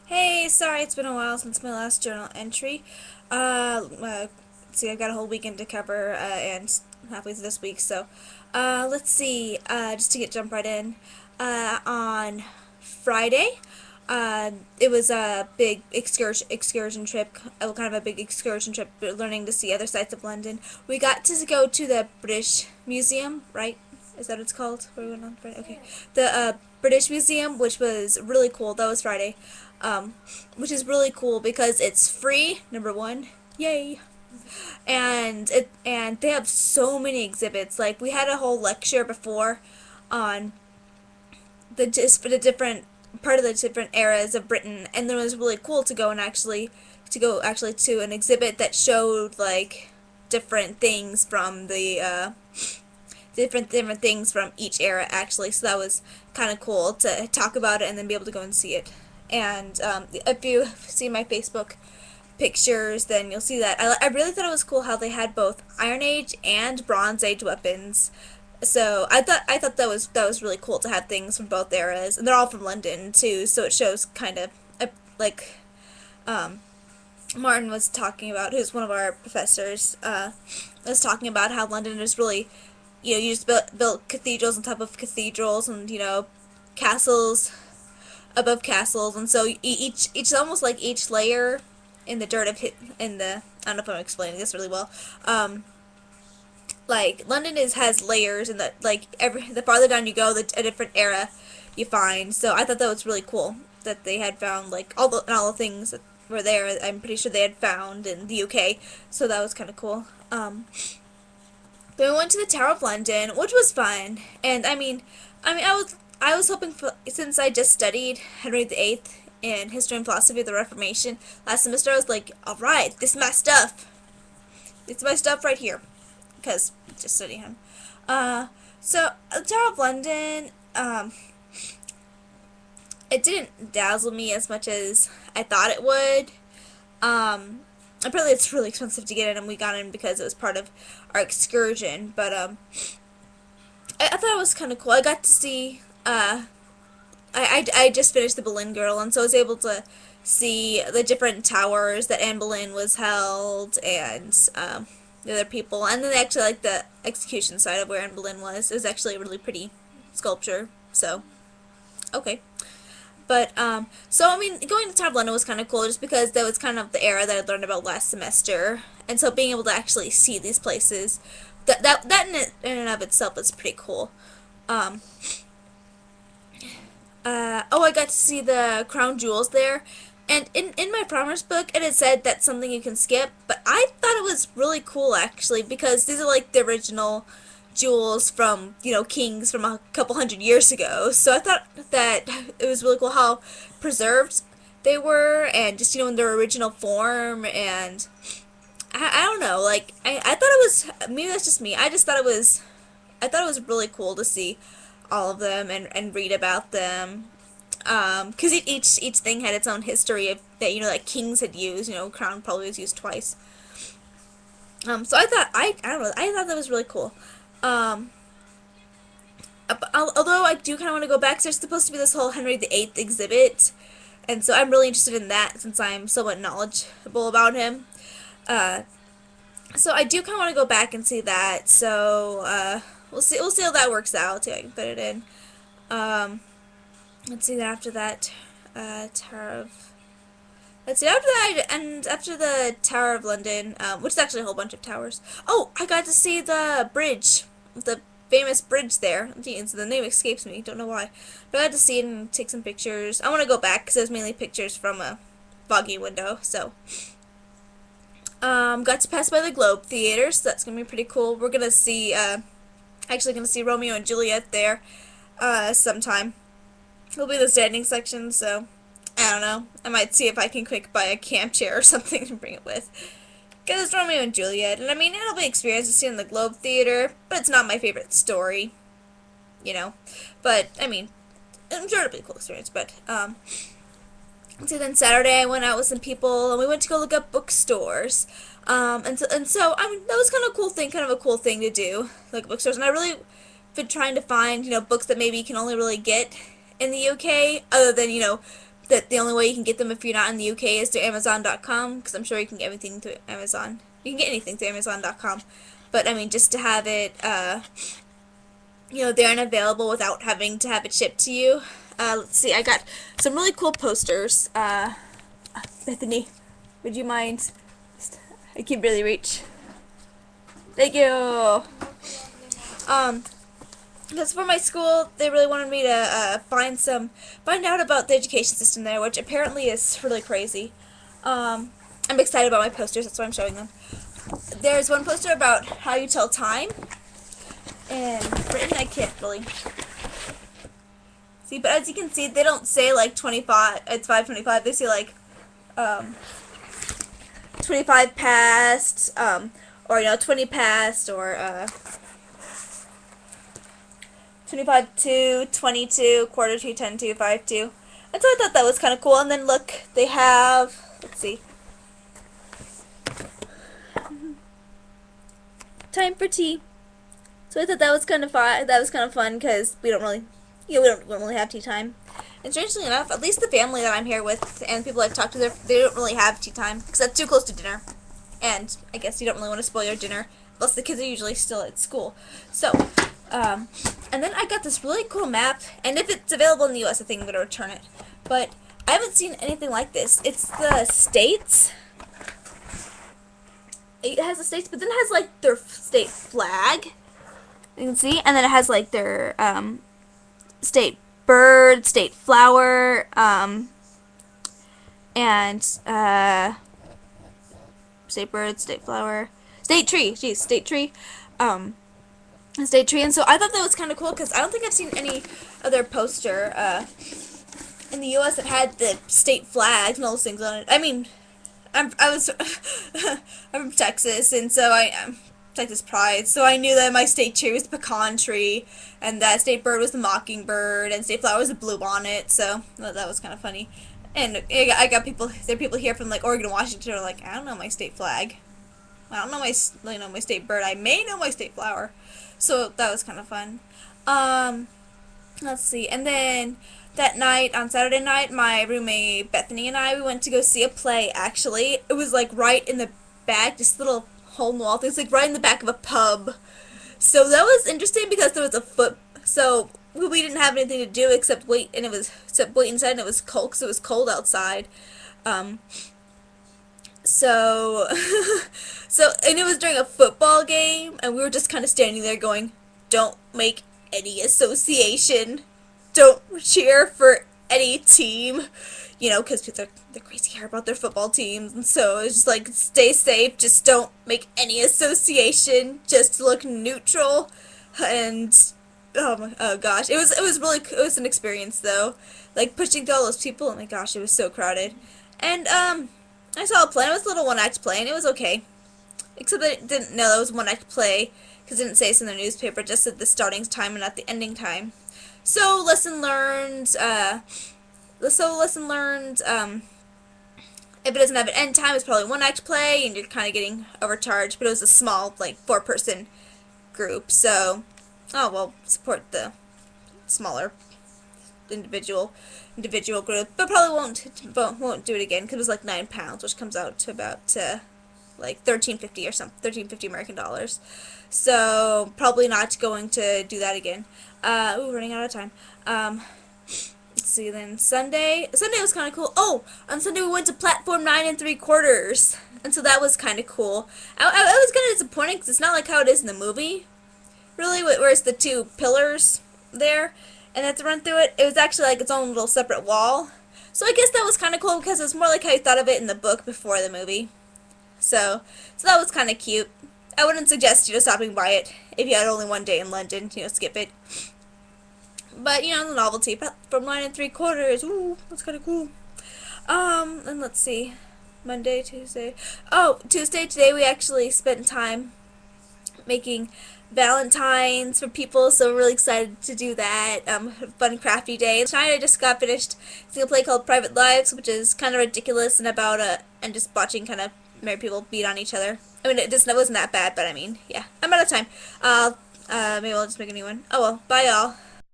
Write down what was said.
Hey, sorry it's been a while since my last journal entry. See, I've got a whole weekend to cover, and halfway through this week, so, let's see, just to jump right in, on Friday, it was a big excursion trip, kind of a big excursion trip, learning to see other sides of London. We got to go to the British Museum, right? Is that what it's called? Where we went on Friday? Okay. The British Museum, which was really cool. That was Friday. Which is really cool because it's free, number one. Yay. And they have so many exhibits. Like we had a whole lecture before on the different part of the different eras of Britain, and then it was really cool to go and actually to an exhibit that showed like different things from the different things from each era actually. So that was kind of cool to talk about it and then be able to go and see it. And if you see my Facebook pictures, then you'll see that I really thought it was cool how they had both Iron Age and Bronze Age weapons. So I thought that was really cool to have things from both eras, and they're all from London too. So it shows kind of like um, Martin was talking about, who's one of our professors, was talking about how London is really, you just built cathedrals on top of cathedrals, and castles above castles, and so each almost like each layer in the dirt of hit in the I don't know if I'm explaining this really well. Like London has layers, and the farther down you go, a different era you find. So I thought that was really cool that they had found like all the things that were there. I'm pretty sure they had found in the UK, so that was kind of cool. Then we went to the Tower of London, which was fun, and I was hoping for, since I just studied Henry VIII in History and Philosophy of the Reformation last semester, I was like, all right, this is my stuff. It's my stuff right here, because just studying him. So the Tower of London, it didn't dazzle me as much as I thought it would. Apparently it's really expensive to get in, and we got in because it was part of our excursion. But I thought it was kind of cool. I got to see. I just finished the Boleyn Girl, and so I was able to see the different towers that Anne Boleyn was held, and the other people, and then actually like the execution side of where Anne Boleyn was. It was actually a really pretty sculpture. So okay. But so I mean, going to Tower of London was kind of cool, just because that was kind of the era that I learned about last semester, and so being able to actually see these places, that in and of itself is pretty cool. Um, I got to see the crown jewels there, and in my promise book it had said that's something you can skip, but I thought it was really cool actually, because these are like the original jewels from kings from a couple hundred years ago. So I thought that it was really cool how preserved they were, and just in their original form. And I don't know, like I thought it was, maybe that's just me, I thought it was really cool to see all of them and read about them. Because each thing had its own history of that, like kings had used. Crown probably was used twice. So I don't know, I thought that was really cool. Um, although I do kind of want to go back, 'cause there's supposed to be this whole Henry VIII exhibit, and so I'm really interested in that since I'm somewhat knowledgeable about him. Uh, so I do kind of want to go back and see that. So we'll see how that works out. See if I can fit it in. Um, let's see that after that, Tower of. Let's see, after that, and after the Tower of London, which is actually a whole bunch of towers. Oh, I got to see the bridge, the famous bridge there. The name escapes me, don't know why. But I got to see it and take some pictures. I want to go back because it was mainly pictures from a foggy window. So, got to pass by the Globe Theater, so that's going to be pretty cool. We're going to see, actually going to see Romeo and Juliet there, sometime. It'll be the standing section, so I don't know. I might see if I can quick buy a camp chair or something to bring it with. Because it's Romeo and Juliet, and I mean, it'll be an experience to see in the Globe Theater, but it's not my favorite story, But, I mean, I'm sure it'll be a cool experience, but, so then Saturday I went out with some people, and we went to go look up bookstores. And so, I mean, that was kind of a cool thing to do, like bookstores, and I really been trying to find, books that maybe you can only really get in the UK, other than, that the only way you can get them if you're not in the UK is to Amazon.com, because I'm sure you can get everything through Amazon. You can get anything through Amazon.com. But, I mean, just to have it, there and available without having to have it shipped to you. Let's see, I got some really cool posters. Bethany, would you mind? I can barely reach. Thank you. Because for my school, they really wanted me to find out about the education system there, which apparently is really crazy. I'm excited about my posters, that's why I'm showing them. There's one poster about how you tell time. In Britain, I can't really see, but as you can see, they don't say like 25, it's 5:25, they say like 25 past, or 20 past, or 25 to, 22, quarter to, 10 to, 5 to. And so I thought that was kind of cool. And then look, they have, let's see, time for tea. So I thought that was kind of fun. That was kind of fun because we don't really, we don't really have tea time. And strangely enough, at least the family that I'm here with and people I've talked to, they don't really have tea time because that's too close to dinner. And I guess you don't really want to spoil your dinner, plus the kids are usually still at school. So, and then I got this really cool map, and if it's available in the U.S., I think I'm going to return it. But I haven't seen anything like this. It's the states. It has the states, but then it has like their state flag. You can see, and then it has like their state bird, state flower, and state bird, state flower, state tree. Geez, state tree. State tree. And so I thought that was kind of cool because I don't think I've seen any other poster in the U.S. that had the state flags and all those things on it. I mean, I'm from Texas, and so I'm Texas pride. So I knew that my state tree was the pecan tree, and that state bird was the mockingbird, and state flower was the bluebonnet. So that was kind of funny. And I got people. There are people here from like Oregon and Washington who are like, I don't know my state flag. I don't know my state bird. I may know my state flower. So that was kind of fun. Let's see. And then that night, on Saturday night, my roommate Bethany and I, we went to go see a play, actually. It was like right in the back, this little hole in the wall thing. It's like right in the back of a pub. So that was interesting because there was a so we didn't have anything to do except wait, and except wait inside, and it was cold because it was cold outside. So and it was during a football game, and we were just kind of standing there going, don't make any association, don't cheer for any team, because people they're crazy here about their football teams, and so it's just like, stay safe, just don't make any association, just look neutral, and oh gosh, it was an experience though, like pushing through all those people. Oh my gosh, it was so crowded, and I saw a play. It was a little one-act play, and it was okay. Except I didn't know it was a one-act play, because it didn't say this in the newspaper, just at the starting time and not the ending time. So, lesson learned, if it doesn't have an end time, it's probably a one-act play, and you're kind of getting overcharged, but it was a small, like, 4-person group, so, support the smaller individual group, but probably won't do it again because it was like £9, which comes out to about like $13.50 or something, $13.50 American dollars. So probably not going to do that again. Running out of time. Let's see. Then Sunday was kind of cool. Oh, on Sunday we went to platform 9 3/4, and so that was kind of cool. I was kind of disappointed because it's not like how it is in the movie, really, where it's the two pillars there. And have to run through it. It was actually like its own little separate wall. So I guess that was kind of cool because it was more like how you thought of it in the book before the movie. So that was kind of cute. I wouldn't suggest, stopping by it if you had only one day in London, skip it. But, the novelty from 9 3/4, ooh, that's kind of cool. And let's see, Monday, Tuesday. Oh, Tuesday, today we actually spent time making Valentines for people, so we're really excited to do that. Fun crafty day. Tonight I just got finished seeing a play called Private Lives, which is kind of ridiculous and about and just watching kind of married people beat on each other. I mean, it wasn't that bad, but I mean, yeah. I'm out of time. Maybe I'll just make a new one. Oh well, bye y'all.